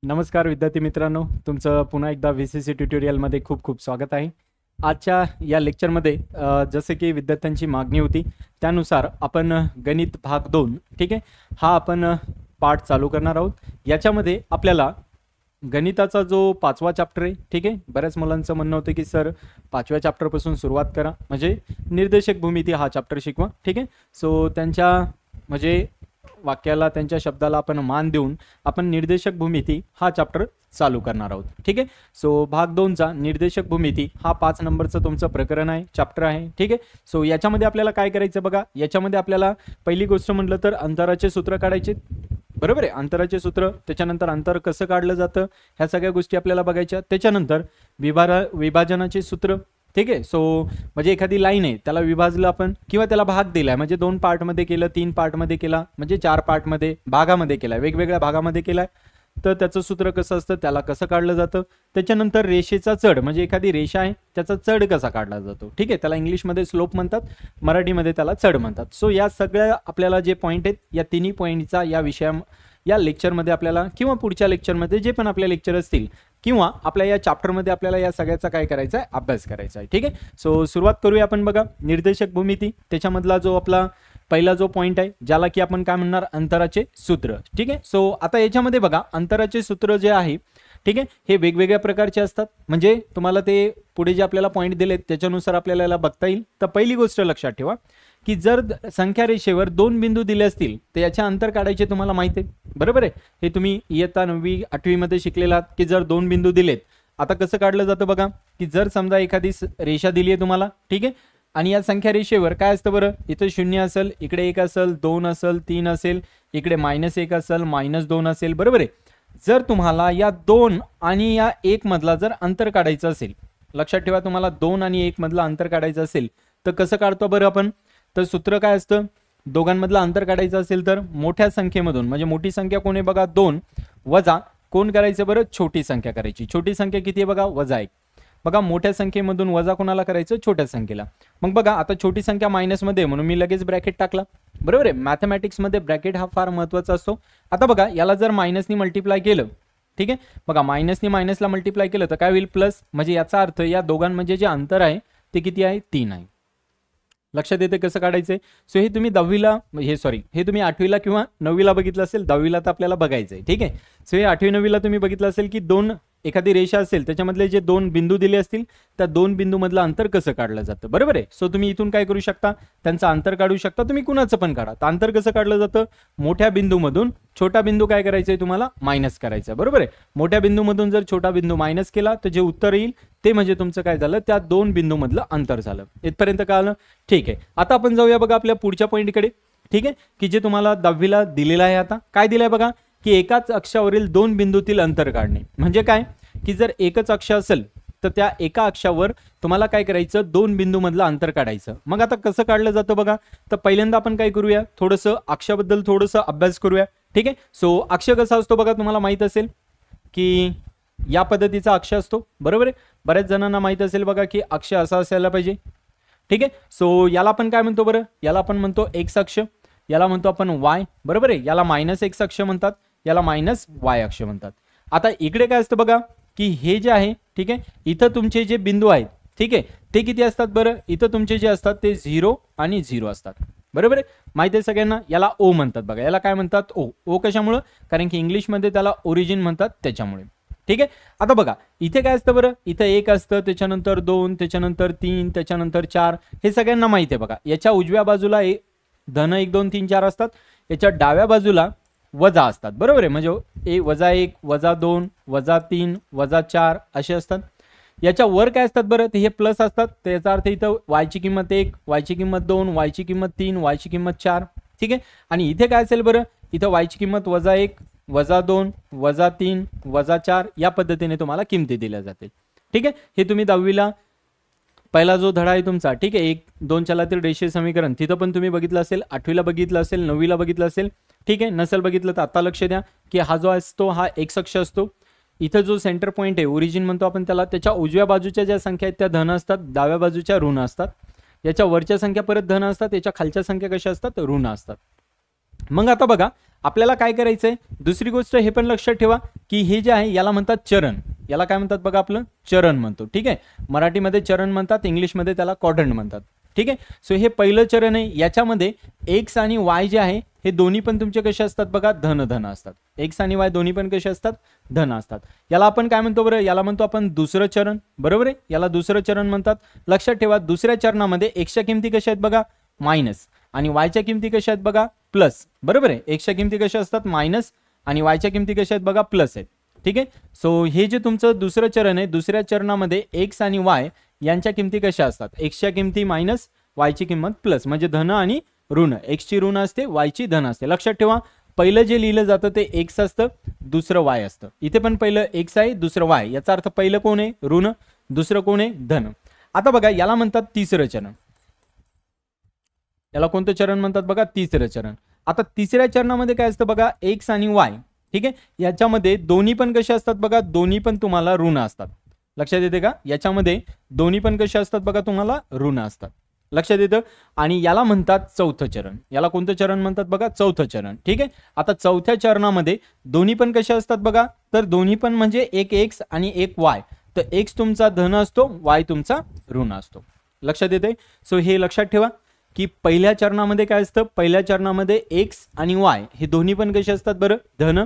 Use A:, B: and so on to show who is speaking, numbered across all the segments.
A: नमस्कार विद्यार्थी मित्रांनो, तुमचं पुन्हा एकदा VCC ट्युटोरियलमध्ये खूप खूप स्वागत आहे. आजच्या या लेक्चरमध्ये जसे की विद्यार्थ्यांची मागणी होती त्यानुसार आपण गणित भाग 2 ठीक आहे हा आपण पाठ चालू करणार आहोत. याच्यामध्ये आपल्याला गणिताचा जो 5वा चॅप्टर आहे ठीक आहे. बऱ्याच मुलांचं म्हणणं होतं की सर 5व्या चॅप्टरपासून सुरुवात करा, म्हणजे निर्देशक भूमिती हा चॅप्टर शिकवा ठीक आहे. सो त्यांच्या म्हणजे वाक्याला त्यांच्या शब्दाला आपण मान देऊन आपण निर्देशक भूमिती हा चॅप्टर चालू करणार आहोत ठीक आहे. सो भाग 2चा निर्देशक भूमिती हा 5 नंबरचं तुमचं प्रकरण आहे, चॅप्टर आहे ठीक आहे. सो याच्यामध्ये आपल्याला काय करायचं बघा, याच्यामध्ये आपल्याला पहिली गोष्ट म्हटलं तर अंतराचे सूत्र काढायचे, बरोबर आहे. अंतराचे सूत्र, त्याच्यानंतर अंतर कसं काढलं जातं ह्या सगळ्या गोष्टी आपल्याला बघायच्या. त्याच्यानंतर विभाजनाचे सूत्र ठीक आहे. सो म्हणजे एखादी लाईन आहे त्याला विभाजलं आपण किंवा त्याला भाग दिलाय, म्हणजे 2 पार्टमध्ये केलं, 3 पार्टमध्ये केला, म्हणजे 4 पार्टमध्ये भागामध्ये केला, वेगवेगळ्या भागामध्ये केलाय, तर त्याचं सूत्र कसं असतं, त्याला कसं काढलं जातं. त्याच्यानंतर रेषेचा चढ, म्हणजे एखादी रेषा आहे त्याचा चढ कसा काढला जातो ठीक आहे. त्याला इंग्लिशमध्ये स्लोप म्हणतात, मराठीमध्ये त्याला चढ म्हणतात. सो या सगळ्या आपल्याला जे पॉईंट आहेत या तिन्ही पॉईंटचा या लेक्चरमध्ये आपल्याला किंवा पुढच्या लेक्चरमध्ये जे पण आपले लेक्चर असतील किंवा आपल्या या चॅप्टरमध्ये आपल्याला या सगळ्याचा काय करायचा आहे, अभ्यास करायचा आहे ठीक आहे. सो सुरुवात करूया आपण बघा. निर्देशक भूमिती त्याच्यामधला जो आपला पहिला जो पॉईंट आहे ज्याला की आपण काय म्हणणार, अंतराचे सूत्र ठीक आहे. सो आता याच्यामध्ये बघा अंतराचे सूत्र जे आहे ठीक आहे हे वेगवेगळ्या प्रकारचे असतात, म्हणजे तुम्हाला ते पुढे जे आपल्याला पॉईंट दिलेत त्याच्यानुसार आपल्याला याला बघता येईल. तर पहिली गोष्ट लक्षात ठेवा की जर संख्या रेषेवर 2 बिंदू दिले असतील तर याचे अंतर काढायचे तुम्हाला माहिती आहे, बरोबर आहे. हे तुम्ही इयत्ता 9वी 8वी मध्ये शिकलेला आहात की जर 2 बिंदू दिलेत आता कसं काढलं जातं बघा, की जर समजा एखादी रेषा दिली आहे तुम्हाला ठीक आहे आणि या संख्या रेषेवर काय असतं बरं, इथं 0 असेल, इकडे 1 असेल, 2 असेल, 3 असेल, इकडे -1 असेल, -2 असेल, बरोबर आहे. जर तुम्हाला या 2 आणि या 1 मधला जर अंतर काढायचं असेल, लक्षात ठेवा तुम्हाला 2 आणि 1 मधला अंतर काढायचं असेल तर कसं काढतो बरं आपण, तर सूत्र काय असतं, दोघांमधलं अंतर काढायचं असेल तर मोठ्या संख्येमधून, म्हणजे मोठी संख्या कोण आहे बघा 2 वजा कोण करायचं बरं, छोटी संख्या करायची. छोटी संख्या किती आहे बघा, -1. बघा मोठ्या संख्येमधून वजा कोणाला करायचं, छोट्या संख्येला. मग बघा आता छोटी संख्या मायनसमध्ये म्हणून मी लगेच ब्रॅकेट टाकला, बरोबर आहे. मॅथमॅटिक्समध्ये ब्रॅकेट हा फार महत्त्वाचा असतो. आता बघा याला जर मायनसनी मल्टिप्लाय केलं ठीक आहे, बघा मायनसनी मायनसला मल्टिप्लाय केलं तर काय होईल, प्लस, म्हणजे याचा अर्थ या दोघांमध्ये जे अंतर आहे ते किती आहे, 3 आहे. लक्षात येते कसं काढायचंय. सो हे तुम्ही 10वीला हे तुम्ही 8वीला किंवा 9वीला बघितलं असेल, 10वीला तर आपल्याला बघायचंय ठीक आहे. सो हे 8वी 9वीला तुम्ही बघितलं असेल की एखादी रेषा असेल त्याच्यामधले जे 2 बिंदू दिले असतील त्या 2 बिंदू मधलं अंतर कसं काढलं जातं, बरोबर आहे. सो तुम्ही इथून काय करू शकता, त्यांचं अंतर काढू शकता, तुम्ही कुणाचं पण काढा. तर अंतर कसं काढलं जातं, मोठ्या बिंदूमधून छोटा बिंदू काय करायचंय तुम्हाला, मायनस करायचं, बरोबर आहे. मोठ्या बिंदूमधून जर छोटा बिंदू मायनस केला तर जे उत्तर येईल ते म्हणजे तुमचं काय झालं, त्या 2 बिंदू मधलं अंतर झालं. इथपर्यंत कळलं ठीक आहे. आता आपण जाऊया बघा आपल्या पुढच्या पॉईंटकडे ठीक आहे, की जे तुम्हाला 10वीला दिलेलं आहे. आता काय दिलंय बघा, की एकाच अक्षावरील 2 बिंदूतील अंतर काढणे. म्हणजे काय, की जर एकच अक्ष असेल तर त्या एका अक्षावर तुम्हाला काय करायचं, 2 बिंदू मधलं अंतर काढायचं. मग आता कसं काढलं जातं बघा, तर पहिल्यांदा आपण काय करूया, थोडंसं अक्षाबद्दल थोडंसं अभ्यास करूया ठीक आहे. सो अक्ष कसा असतो बघा, तुम्हाला माहित असेल की या पद्धतीचा अक्ष असतो, बरोबर आहे. बऱ्याच जणांना माहित असेल बघा की अक्ष असा असायला पाहिजे ठीक आहे. सो याला आपण काय म्हणतो बरं, याला आपण म्हणतो एक्स अक्ष, याला म्हणतो आपण वाय, बरोबर आहे. याला -x अक्ष म्हणतात, याला -y अक्ष म्हणतात. आता इकडे काय असतं बघा, की हे जे आहे ठीक आहे, इथं तुमचे जे बिंदू आहेत ठीक आहे ते किती असतात बरं, इथं तुमचे जे असतात ते 0 आणि 0 असतात, बरोबर आहे. माहिती आहे सगळ्यांना, याला ओ म्हणतात बघा. याला काय म्हणतात, ओ कशामुळं, कारण की इंग्लिशमध्ये त्याला ओरिजिन म्हणतात त्याच्यामुळे ठीक आहे. आता बघा इथे काय असतं बरं, इथं 1 असतं, त्याच्यानंतर 2, त्याच्यानंतर 3, त्याच्यानंतर 4, हे सगळ्यांना माहिती आहे बघा. याच्या उजव्या बाजूला धन 1 2 3 4 असतात, याच्या डाव्या बाजूला वजा असतात, बरोबर आहे. म्हणजे -1 -2 -3 -4 असे असतात. याच्या वर काय असतात बरं, ते हे प्लस असतात. त्याचा अर्थ इथं y ची किंमत 1, y ची किंमत 2, y ची किंमत 3, y ची किंमत 4 ठीक आहे. आणि इथे काय असेल बरं, इथं y ची किंमत -1 -2 -3 -4 या पद्धतीने तुम्हाला किमती दिल्या जातील ठीक आहे. हे तुम्ही 10वीला पहिला जो धडा आहे तुमचा ठीक आहे, 1 2 चलातील रेषीय समीकरण, तिथं पण तुम्ही बघितलं असेल, 8वीला बघितलं असेल, 9वीला बघितलं असेल ठीक आहे. नसेल बघितलं तर आता लक्ष द्या की हा जो असतो हा एक्स अक्ष असतो. इथं जो सेंटर पॉईंट आहे, ओरिजिन म्हणतो आपण त्याला, त्याच्या उजव्या बाजूच्या ज्या संख्या आहेत त्या धन असतात, डाव्या बाजूच्या ऋण असतात. याच्या वरच्या संख्या परत धन असतात, याच्या खालच्या संख्या कशा असतात, ऋण असतात. मग आता बघा आपल्याला काय करायचंय, दुसरी गोष्ट हे पण लक्षात ठेवा की हे जे आहे याला म्हणतात चरण, याला काय म्हणतात बघा, आपलं चरण म्हणतो, ठीक आहे. मराठीमध्ये चरण म्हणतात, इंग्लिशमध्ये त्याला क्वाड्रंट म्हणतात, ठीक आहे. सो हे पहिलं चरण आहे, याच्यामध्ये एक्स आणि वाय जे आहे हे दोन्ही पण तुमचे कसे असतात बघा, धन धन असतात. एक्स आणि वाय दोन्ही पण कसे असतात, धन असतात. याला आपण काय म्हणतो बरं, याला म्हणतो आपण दुसरं चरण, बरोबर आहे, याला दुसरं चरण म्हणतात. लक्षात ठेवा दुसऱ्या चरणामध्ये एक्सच्या किमती कशा आहेत बघा, मायनस, आणि वायच्या किमती कशा आहेत बघा, प्लस, बरोबर आहे. एक्सच्या किमती कशा असतात, मायनस, आणि वायच्या किमती कशा आहेत बघा, प्लस आहेत, ठीक आहे. सो हे जे तुमचं दुसरं चरण आहे, दुसऱ्या चरणामध्ये एक्स आणि वाय यांच्या किमती कशा असतात, एक्सच्या किमती मायनस, वायची किंमत प्लस, म्हणजे धन आणि ऋण, एक्सची ऋण असते, वायची धन असते. लक्षात ठेवा पहिलं जे लिहिलं जातं ते एक्स असतं, दुसरं वाय असतं. इथे पण पहिलं एक्स आहे, दुसरं वाय, याचा अर्थ पहिलं कोण आहे, ऋण, दुसरं कोण आहे, धन. आता बघा याला म्हणतात तिसरं चरण, याला कोणतं चरण म्हणतात बघा, तिसरं चरण. आता तिसऱ्या चरणामध्ये काय असतं बघा, एक्स आणि वाय, ठीक आहे. याच्यामध्ये दोन्ही पण कसे असतात बघा, दोन्ही पण तुम्हाला ऋण असतात. लक्षात येते का, याच्यामध्ये दोन्ही पण कसे असतात बघा, तुम्हाला ऋण असतात. लक्षात येतं. आणि याला म्हणतात चौथं चरण, याला कोणतं चरण म्हणतात बघा, चौथं चरण, ठीक आहे. आता चौथ्या चरणामध्ये दोन्ही पण कसे असतात बघा, तर दोन्ही पण म्हणजे एक एक्स आणि एक वाय, तर एक्स तुमचा धन असतो, वाय तुमचा ऋण असतो. लक्षात येते. सो हे लक्षात ठेवा की पहिल्या चरणामध्ये काय असतं, पहिल्या चरणामध्ये एक्स आणि वाय हे दोन्ही पण कसे असतात बरं, धन.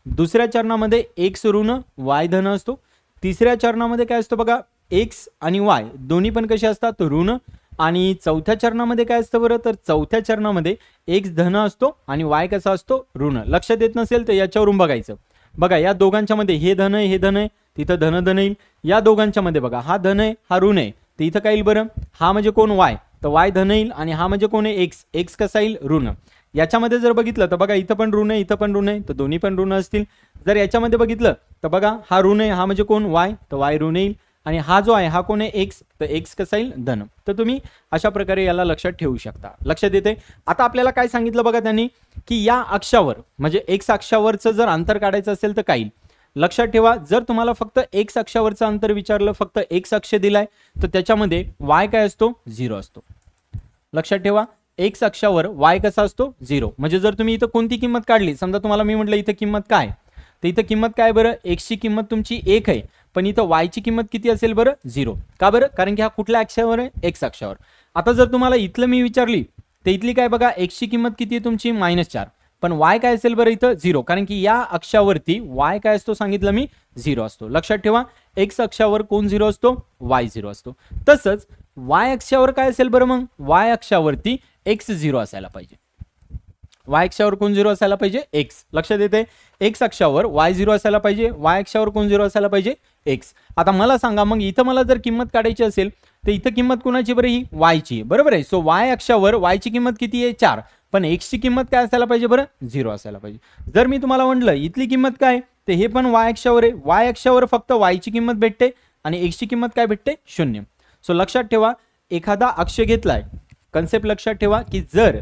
A: दुसऱ्या चरणामध्ये एक्स ऋण, वाय धन असतो. तिसऱ्या चरणामध्ये काय असतं बघा, एक्स आणि वाय दोन्ही पण कसे असतात, ऋण. आणि चौथ्या चरणामध्ये काय असतं बरं, तर चौथ्या चरणामध्ये एक्स धन असतो आणि वाय कसा असतो, ऋण. लक्षात येत नसेल तर याच्यावरून बघायचं. बघा या दोघांच्या मध्ये हे धन आहे, हे धन आहे, तिथं धन धन येईल. या दोघांच्या मध्ये बघा हा धन आहे, हा ऋण आहे, तर इथं काय येईल बरं, हा म्हणजे कोण, वाय, तर वाय धन येईल, आणि हा म्हणजे कोण आहे, एक्स, एक्स कसा येईल, ऋण. याच्यामध्ये जर बघितलं तर बघा इथं पण ऋण आहे, इथं पण ऋण आहे, तर दोन्ही पण ऋण असतील. जर याच्यामध्ये बघितलं तर बघा हा ऋण आहे, हा म्हणजे कोण, वाय, तर वाय ऋण येईल, आणि हा जो आहे हा कोण आहे, एक्स, तर एक्स कसा येईल, धन. तर तुम्ही अशा प्रकारे याला लक्षात ठेवू शकता. लक्षात येते. आता आपल्याला काय सांगितलं बघा त्यांनी, की या अक्षावर म्हणजे एक्स अक्षावरचं जर अंतर काढायचं असेल तर काय येईल. लक्षात ठेवा जर तुम्हाला फक्त एक्स अक्षावरचं अंतर विचारलं, फक्त एक्स अक्ष दिलाय, तर त्याच्यामध्ये वाय काय असतो, 0 असतो. लक्षात ठेवा एक्स अक्षावर वाय कसा असतो, 0. म्हणजे जर तुम्ही इथं कोणती किंमत काढली, समजा तुम्हाला मी म्हटलं इथं किंमत काय, तर इथं किंमत काय बरं, एक्सची किंमत तुमची 1 आहे, पण इथं वायची किंमत किती असेल बरं, 0. का बरं, कारण की हा कुठल्या अक्षावर आहे, एक्स अक्षावर. आता जर तुम्हाला इथलं मी विचारली तर इथली काय बघा, एक्सची किंमत किती आहे तुमची, -4, पण वाय काय असेल बरं इथं, 0, कारण की या अक्षावरती वाय काय असतो सांगितलं मी, 0 असतो. लक्षात ठेवा एक्स अक्षावर कोण 0 असतो, वाय 0 असतो. तसंच वाय अक्षावर काय असेल बरं, मग वाय अक्षावरती एक्स 0 असायला पाहिजे. वाय अक्षावर कोण 0 असायला पाहिजे, एक्स. लक्षात येते. एक्स अक्षावर वाय 0 असायला पाहिजे, वाय अक्षावर कोण 0 असायला पाहिजे, एक्स. आता मला सांगा मग इथं मला जर किंमत काढायची असेल तर इथं किंमत कोणाची बरं, ही वायची, बरोबर आहे. सो वाय अक्षावर वायची किंमत किती आहे, 4, पण एक्सची किंमत काय असायला पाहिजे बरं, 0 असायला पाहिजे. जर मी तुम्हाला म्हटलं इथली किंमत काय, तर हे पण वाय अक्षावर आहे, वाय अक्षावर फक्त वायची किंमत भेटते आणि एक्सची किंमत काय भेटते, 0. सो लक्षात ठेवा एखादा अक्ष घेतलाय, कन्सेप्ट लक्षात ठेवा की जर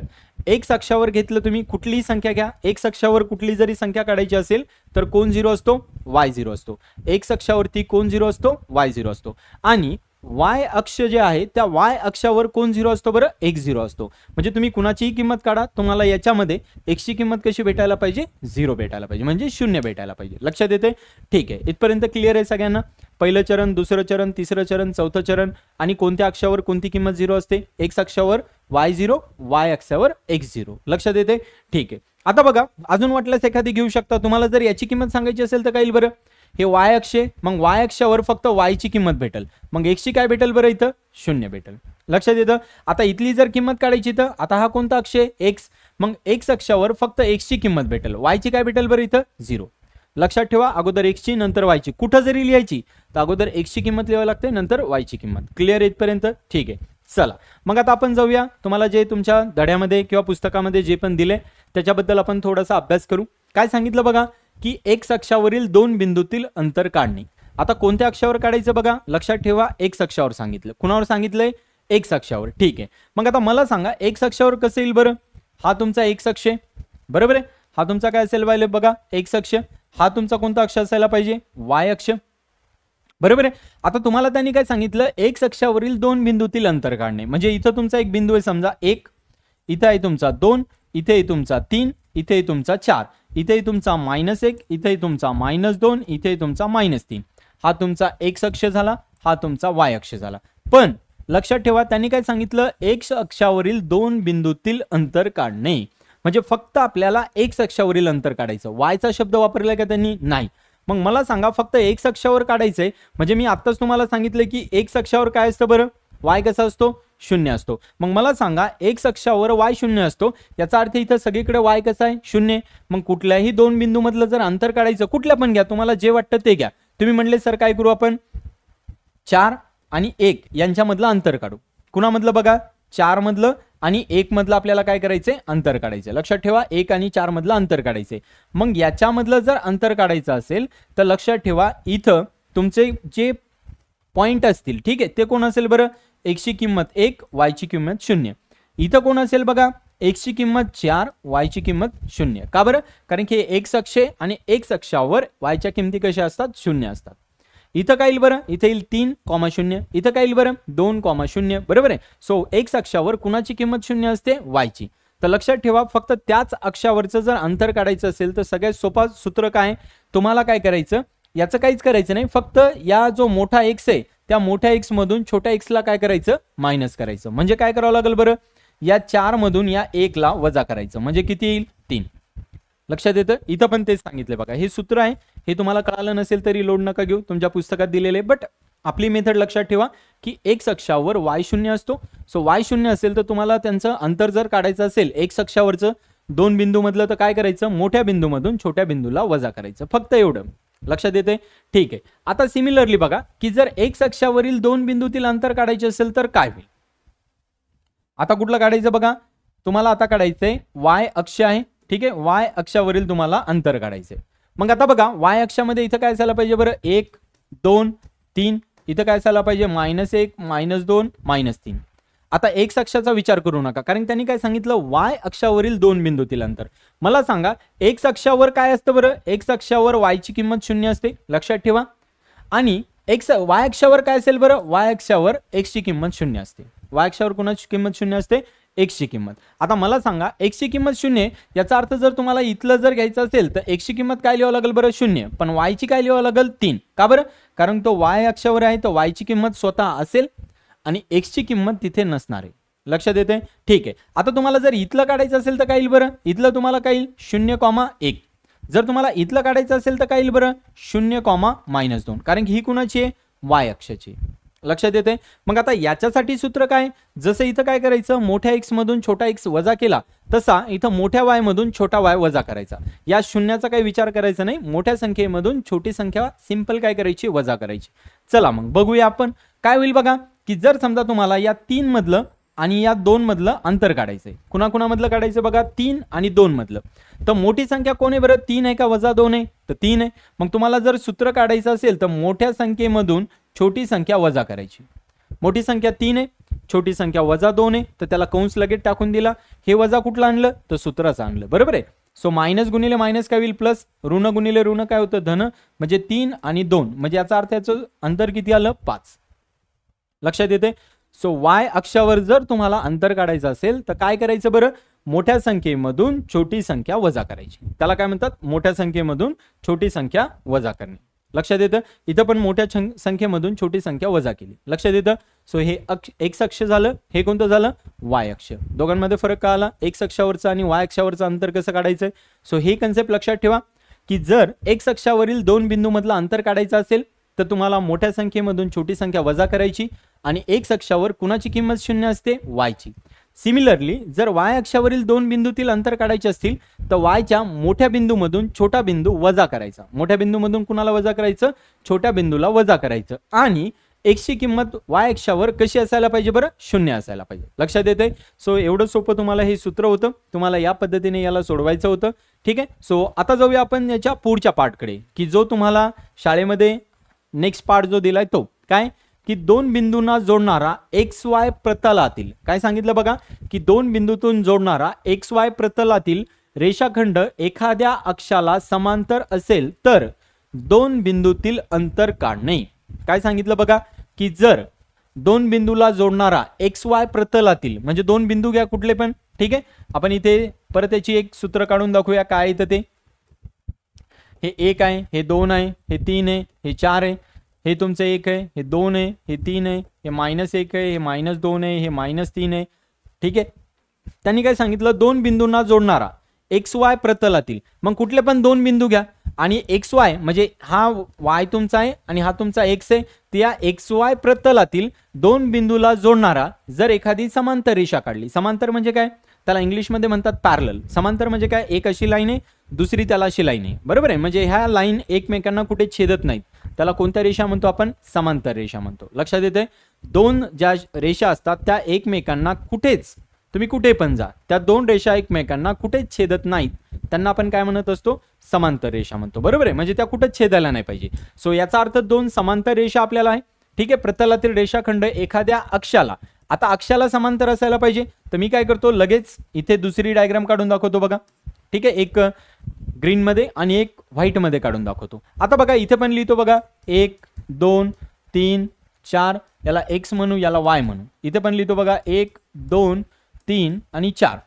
A: एक्स अक्षावर घेतलं तुम्ही कुठलीही संख्या घ्या, एक्स अक्षावर कुठली जरी संख्या काढायची असेल तर कोण 0 असतो, वाय 0 असतो. एक्स अक्षावरती कोण 0 असतो, वाय 0 असतो. आणि वाय अक्ष जे आहे त्या वाय अक्षावर कोण 0 असतो बरं, एक्स 0 असतो. म्हणजे तुम्ही कुणाचीही किंमत काढा, तुम्हाला याच्यामध्ये एक्सची किंमत कशी भेटायला पाहिजे, 0 भेटायला पाहिजे, म्हणजे 0 भेटायला पाहिजे. लक्षात येते. ठीक आहे, इथपर्यंत क्लिअर आहे सगळ्यांना. पहिलं चरण, दुसरं चरण, तिसरं चरण, चौथं चरण, आणि कोणत्या अक्षावर कोणती किंमत 0 असते, एक्स अक्षावर वाय 0, वाय अक्षावर एक्स 0. लक्षात येते. ठीक आहे. आता बघा अजून वाटल्यास एखादी घेऊ शकता. तुम्हाला जर याची किंमत सांगायची असेल तर काय येईल बरं, हे वाय अक्ष आहे, मग वाय अक्षावर फक्त वायची किंमत भेटेल, मग एक्सची काय भेटेल बरं, इथं 0 भेटेल. लक्षात येतं. आता इथली जर किंमत काढायची तर आता हा कोणता अक्ष आहे, एक्स, मग एक्स अक्षावर फक्त एक्सची किंमत भेटेल, वायची काय भेटेल बरं, इथं 0. लक्षात ठेवा अगोदर एक्सची नंतर वायची, कुठं जरी लिहायची तर अगोदर एक्सची किंमत लिहावी लागते नंतर वायची किंमत. क्लिअर इथपर्यंत. ठीक आहे. चला मग आता आपण जाऊया, तुम्हाला जे तुमच्या धड्यामध्ये किंवा पुस्तकामध्ये जे पण दिले त्याच्याबद्दल आपण थोडासा अभ्यास करू. काय सांगितलं बघा की एक्स अक्षावरील 2 बिंदूतील अंतर काढणे. आता कोणत्या अक्षावर काढायचं बघा, लक्षात ठेवा एक्स अक्षावर सांगितलं. कुणावर सांगितलंय, एक्स अक्षावर. ठीक आहे. मग आता मला सांगा एक्स अक्षावर कसं येईल बरं, हा तुमचा एक्स अक्ष आहे, बरोबर आहे. हा तुमचा काय असेल पाहिजे बघा, एक्स अक्ष. हा तुमचा कोणता अक्ष असायला पाहिजे, वाय अक्ष, बरोबर आहे. आता तुम्हाला त्यांनी काय सांगितलं, एक्स अक्षावरील 2 बिंदूतील अंतर काढणे. म्हणजे इथं तुमचा एक बिंदू आहे समजा 1, इथं आहे तुमचा 2, इथे आहे तुमचा 3, इथे तुमचा 4, इथे तुमचा -1, इथे तुमचा -2, इथे तुमचा -3. हा तुमचा x अक्ष झाला, हा तुमचा y अक्ष झाला. पण लक्षात ठेवा त्यांनी काय सांगितलं, x अक्षावरील दोन बिंदूतील अंतर काढणे. म्हणजे फक्त आपल्याला x अक्षावरील अंतर काढायचं. y चा शब्द वापरला का त्यांनी? नाही. मग मला सांगा फक्त x अक्षावर काढायचंय. म्हणजे मी आताच तुम्हाला सांगितलं की x अक्षावर काय असतं बरं, y कसा असतो, 0 असतो. मग मला सांगा x अक्षावर y 0 असतो, याचा अर्थ इथं सगळीकडे y कसा आहे, 0. मग कुठल्याही दोन बिंदू मधलं जर अंतर काढायचं, कुठल्या पण घ्या, तुम्हाला जे वाटतं ते घ्या. तुम्ही म्हणले सर काय करू आपण, 4 आणि 1 यांच्यामधलं अंतर काढू. कुणामधलं बघा, 4 मधलं आणि 1 मधलं आपल्याला काय करायचंय, अंतर काढायचं. लक्षात ठेवा 1 आणि 4 मधलं अंतर काढायचंय. मग याच्यामधलं जर अंतर काढायचं असेल तर लक्षात ठेवा इथं तुमचे जे पॉइंट असतील, ठीक आहे, ते कोण असेल बरं, x ची किंमत 1, y ची किंमत 0. इथं कोण असेल बघा, x ची किंमत 4, y ची किंमत 0. का बरं, कारण की x अक्ष आणि x अक्षावर y च्या किमती कशा असतात, 0 असतात. इथं काय येईल बरं, इथे येईल 3,0. इथं काय येईल बरं, 2,0. बरोबर आहे. सो x अक्षावर कुणाची किंमत 0 असते, y ची. तर लक्षात ठेवा फक्त त्याच अक्षावरचं जर अंतर काढायचं असेल तर सगळ्यात सोपा सूत्र काय, तुम्हाला काय करायचं, याचं काहीच करायचं नाही, फक्त या जो मोठा x आहे त्या मोठ्या x मधून छोट्या x ला काय करायचं, मायनस करायचं. म्हणजे काय करावं लागेल बरं, या 4 मधून या 1 ला वजा करायचं. म्हणजे किती येईल, 3. लक्षात येतं. इथं पण तेच सांगितलं बघा, हे सूत्र आहे. हे तुम्हाला कळालं नसेल तरी लोड नका घेऊ, तुमच्या पुस्तकात दिलेले. बट आपली मेथड लक्षात ठेवा की x अक्षावर y 0 असतो. सो y 0 असेल तर तुम्हाला त्यांचं अंतर जर काढायचं असेल x अक्षावरचं दोन बिंदू मधलं, तर काय करायचं, मोठ्या बिंदूमधून छोट्या बिंदूला वजा करायचं. फक्त एवढं. लक्षात येते. ठीक आहे. आता सिमिलरली बघा की जर x अक्षावरील दोन बिंदूतील अंतर काढायचे असेल तर काय होईल. आता कुठलं काढायचं बघा, तुम्हाला आता काढायचंय y अक्ष आहे, ठीक आहे, y अक्षावरील तुम्हाला अंतर काढायचंय. मग आता बघा y अक्षामध्ये इथं काय असायला पाहिजे बरं, 1, 2, 3. इथं काय असायला पाहिजे, -1, -2, -3. आता x अक्षाचा विचार करू नका, कारण त्यांनी काय सांगितलं, y अक्षावरील दोन बिंदूतील अंतर. मला सांगा x अक्षावर काय असतं बरं, x अक्षावर y ची किंमत 0 असते. लक्षात ठेवा. आणि y अक्षावर काय असेल बरं, y अक्षावर x ची किंमत 0 असते. y अक्षावर कोणाची किंमत 0 असते, x ची किंमत. आता मला सांगा x ची किंमत 0, याचा अर्थ जर तुम्हाला इथलं जर घ्यायचं असेल तर x ची किंमत काय लिहावं लागेल बरं, 0. पण y ची काय लिहावं लागेल, 3. का बरं, कारण तो y अक्षावर आहे, तर y ची किंमत स्वतः असेल आणि x ची किंमत तिथे नसणार आहे. लक्षात येते. ठीक आहे. आता तुम्हाला जर इथलं काढायचं असेल तर काय येईल बरं, इथलं तुम्हाला काय येईल, 0,1. जर तुम्हाला इथलं काढायचं असेल तर काय येईल बरं, 0,-2. कारण की ही कुणाची आहे, y अक्षाची. लक्षात येते. मग आता याच्यासाठी सूत्र काय, जसं इथं काय करायचं, मोठ्या x मधून छोटा x वजा केला, तसा इथं मोठ्या y मधून छोटा y वजा करायचा. या शून्याचा काही विचार करायचा नाही, मोठ्या संख्येमधून छोटी संख्या सिंपल काय करायची, वजा करायची. चला मग बघूया आपण काय होईल बघा, की जर समजा तुम्हाला या 3 मधलं आणि या 2 मधलं अंतर काढायचंय, कुणाकुणामधलं काढायचं बघा, 3 आणि 2 मधलं. तर मोठी संख्या कोण आहे बरं, 3 आहे का वजा 2 आहे, तर 3 आहे. मग तुम्हाला जर सूत्र काढायचं असेल तर मोठ्या संख्येमधून छोटी संख्या वजा करायची. मोठी संख्या 3 आहे, छोटी संख्या वजा 2 आहे, तर त्याला कंस लगेच टाकून दिला. हे वजा कुठलं आणलं, तर सूत्राचं आणलं. बरोबर आहे. सो मायनस गुणिले मायनस काय होईल, प्लस. ऋण गुणिले ऋण काय होतं, धन. म्हणजे 3 आणि 2, म्हणजे याचा अर्थ याचं अंतर किती आलं, 5. लक्षात येते. सो y अक्षावर जर तुम्हाला अंतर काढायचं असेल तर काय करायचं बरं, मोठ्या संख्येमधून छोटी संख्या वजा करायची. त्याला काय म्हणतात, मोठ्या संख्येमधून छोटी संख्या वजा करणे. लक्षात येतं. इथं पण मोठ्या संख्येमधून छोटी संख्या वजा केली. लक्षात येतं. सो हे x अक्ष झालं, हे कोणतं झालं, y अक्ष. दोघांमध्ये फरक काय आला, x अक्षावरचं आणि y अक्षावरचं अंतर कसं काढायचं. सो हे कन्सेप्ट लक्षात ठेवा की जर x अक्षावरील दोन बिंदू मधलं अंतर काढायचं असेल तर तुम्हाला मोठ्या संख्येमधून छोटी संख्या वजा करायची आणि x अक्षावर कुणाची किंमत 0 असते, y ची. सिमिलरली जर y अक्षावरील दोन बिंदूतील अंतर काढायचे असतील तर y च्या मोठ्या बिंदूमधून छोटा बिंदू वजा करायचा. मोठ्या बिंदूमधून कुणाला वजा करायचं, छोट्या बिंदूला वजा करायचं. आणि x ची किंमत y अक्षावर कशी असायला पाहिजे बरं, 0 असायला पाहिजे. लक्षात येते. सो एवढं सोपं तुम्हाला हे सूत्र होतं, तुम्हाला या पद्धतीने याला सोडवायचं होतं. ठीक आहे. सो आता जाऊया आपण याच्या पुढच्या पार्टकडे, की जो तुम्हाला शाळेमध्ये नेक्स्ट पार्ट जो दिलाय तो काय, की दोन बिंदूंना जोडणारा XY प्रतलातील, काय सांगितलं बघा, की दोन बिंदूतून जोडणारा XY प्रतलातील रेषाखंड एखाद्या अक्षाला समांतर असेल तर दोन बिंदूतील अंतर काढणे. काय सांगितलं बघा, की जर दोन बिंदूला जोडणारा XY प्रतलातील, म्हणजे दोन बिंदू घ्या कुठले पण, ठीक आहे. आपण इथे परत याची एक सूत्र काढून दाखवूया काय येतं ते. हे 1 आहे, हे 2 आहे, हे 3 आहे, हे 4 आहे, हे तुमचं 1 आहे, हे 2 आहे, हे 3 आहे, हे -1 आहे, हे -2 आहे, हे -3 आहे, ठीक आहे. त्यांनी काय सांगितलं, दोन बिंदूंना जोडणारा XY प्रतलातील, मग कुठले पण दोन बिंदू घ्या आणि XY म्हणजे हा Y तुमचा आहे आणि हा तुमचा X आहे, त्या XY प्रतलातील दोन बिंदूला जोडणारा जर एखादी समांतर रेषा काढली. समांतर म्हणजे काय, त्याला इंग्लिशमध्ये म्हणतात पॅरलल. समांतर म्हणजे काय, एक अशी लाईन आहे, दुसरी त्याला अशी लाईन आहे, बरोबर आहे. म्हणजे ह्या लाईन एकमेकांना कुठे छेदत नाहीत, त्याला कोणत्या रेषा म्हणतो आपण, समांतर रेषा म्हणतो. लक्षात येते, दोन ज्या रेषा असतात त्या एकमेकांना कुठेच, तुम्ही कुठे पण जा, त्या दोन रेषा एकमेकांना कुठेच छेदत नाहीत, त्यांना आपण काय म्हणत असतो, समांतर रेषा म्हणतो, बरोबर आहे. म्हणजे त्या कुठेच छेदायला नाही पाहिजे. सो याचा अर्थ दोन समांतर रेषा आपल्याला आहे, ठीक आहे. प्रतलातील रेषाखंड एखाद्या अक्षाला, आता अक्षाला समांतर असायला पाहिजे, तर मी काय करतो, लगेच इथे दुसरी डायग्राम काढून दाखवतो बघा, ठीक आहे. एक ग्रीन मध्ये आणि एक व्हाईट मध्ये काढून दाखवतो. आता बघा इथे पण लिहितो बघा, 1 2 3 4, याला X म्हणू, याला Y म्हणू. इथे पण लिहितो बघा 1 2 3 आणि 4.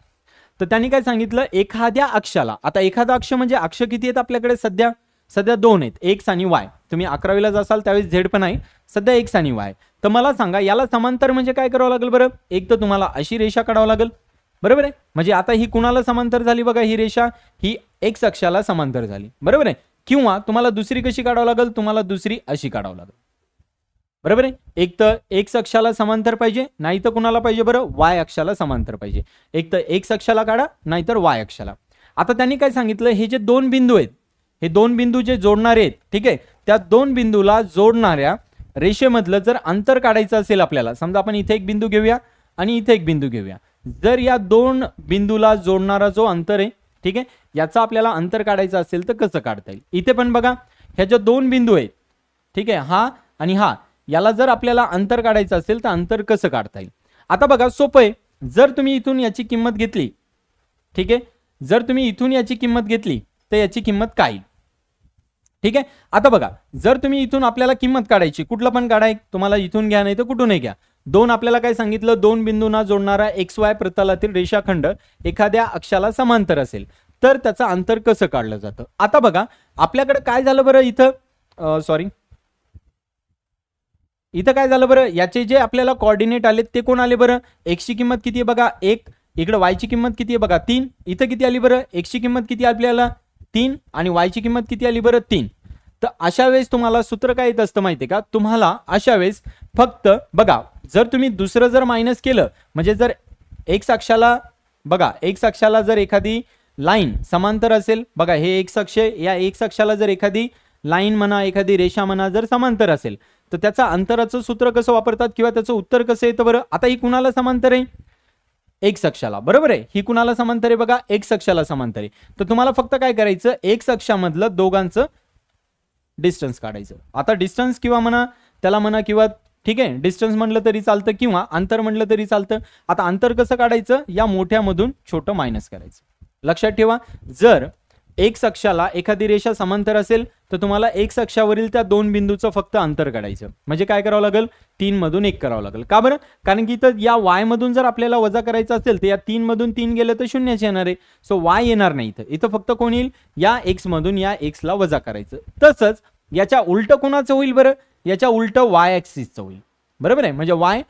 A: तर त्यांनी काय सांगितलं, एखाद्या अक्षाला, आता एखादा अक्ष म्हणजे अक्ष किती आहेत आपल्याकडे, सध्या 2 आहेत, X आणि Y. तुम्ही 11वीला जासाल त्यावेळेस Z पण आहे, सध्या X आणि Y. तर मला सांगा याला समांतर म्हणजे काय करावं लागेल बरं, एक तर तुम्हाला अशी रेषा काढावं लागेल, बरोबर आहे. म्हणजे आता ही कुणाला समांतर झाली बघा, ही रेषा ही X अक्षाला समांतर झाली, बरोबर आहे. किंवा तुम्हाला दुसरी कशी काढावं लागेल, तुम्हाला दुसरी अशी काढावं लागेल, बरोबर आहे. एक तर X अक्षाला समांतर पाहिजे, नाही तर कुणाला पाहिजे बरं, Y अक्षाला समांतर पाहिजे. एक तर X अक्षाला काढा, नाहीतर Y अक्षाला. आता त्यांनी काय सांगितलं, हे जे दोन बिंदू आहेत, हे दोन बिंदू जे जोडणारे आहेत, ठीक आहे, त्या दोन बिंदूला जोडणाऱ्या रेषेमधलं जर अंतर काढायचं असेल आपल्याला, समजा आपण इथे एक बिंदू घेऊया आणि इथे एक बिंदू घेऊया, जर या दोन बिंदूला जोडणारा जो अंतर आहे, ठीक आहे, याचा आपल्याला अंतर काढायचं असेल तर कसं काढता येईल. इथे पण बघा, ह्या ज्या दोन बिंदू आहेत, ठीक आहे, हा आणि हा, याला जर आपल्याला अंतर काढायचं असेल तर अंतर कसं काढता येईल. आता बघा सोपं आहे, जर तुम्ही इथून याची किंमत घेतली, ठीक आहे, जर तुम्ही इथून याची किंमत घेतली तर याची किंमत काय येईल, ठीक आहे. आता बघा, जर तुम्ही इथून आपल्याला किंमत काढायची, कुठलं पण काढाय, तुम्हाला इथून घ्या नाही तर कुठूनही घ्या. दोन आपल्याला काय सांगितलं, दोन बिंदूंना जोडणारा XY प्रतलातील रेषाखंड एखाद्या अक्षाला समांतर असेल तर त्याचं अंतर कसं काढलं जातं. आता बघा आपल्याकडे काय झालं बरं, इथं काय झालं बरं, याचे जे आपल्याला कोऑर्डिनेट आले ते कोण आले बरं, X ची किंमत किती आहे बघा 1, इकडे Y ची किंमत किती आहे बघा 3, इथं किती आली बरं, X ची किंमत किती आपल्याला 3 आणि Y ची किंमत किती आली बरं 3. तर अशा वेळेस तुम्हाला सूत्र काय येत असतं माहिती आहे का, तुम्हाला अशा वेळेस फक्त बघा, जर तुम्ही दुसरं जर मायनस केलं, म्हणजे जर X अक्षाला बघा, X अक्षाला जर एखादी लाईन समांतर असेल, बघा हे X अक्ष, या X अक्षाला जर एखादी लाईन म्हणा, एखादी रेषा म्हणा जर समांतर असेल तर त्याचा अंतराचं सूत्र कसं वापरतात किंवा त्याचं उत्तर कसं येतं बरं. आता ही कुणाला समांतर आहे, X अक्षाला, बरोबर आहे. ही कुणाला समांतर आहे बघा, X अक्षाला समांतर आहे. तर तुम्हाला फक्त काय करायचं, X अक्षामधलं दोघांचं डिस्टन्स काढायचं. आता डिस्टन्स किंवा म्हणा, त्याला म्हणा किंवा ठीक आहे, डिस्टन्स म्हटलं तरी चालतं किंवा अंतर म्हटलं तरी चालतं. आता अंतर कसं काढायचं, या मोठ्यामधून छोटं मायनस करायचं. लक्षात ठेवा, जर X अक्षाला एखादी रेषा समांतर असेल तर तुम्हाला X अक्षावरील त्या दोन बिंदूचं फक्त अंतर काढायचं. म्हणजे काय करावं लागेल, 3 मधून 1 करावं लागेल. का बरं, कारण की इथं या Y मधून जर आपल्याला वजा करायचं असेल तर या 3 मधून 3 गेलं तर 0च येणार आहे. सो Y येणार नाही, इथं फक्त कोण येईल, या X मधून या X ला वजा करायचं. तसंच याच्या उलट कोणाचं होईल बरं, याच्या उलट Y ॲक्सिसचं होईल, बरोबर आहे. म्हणजे Y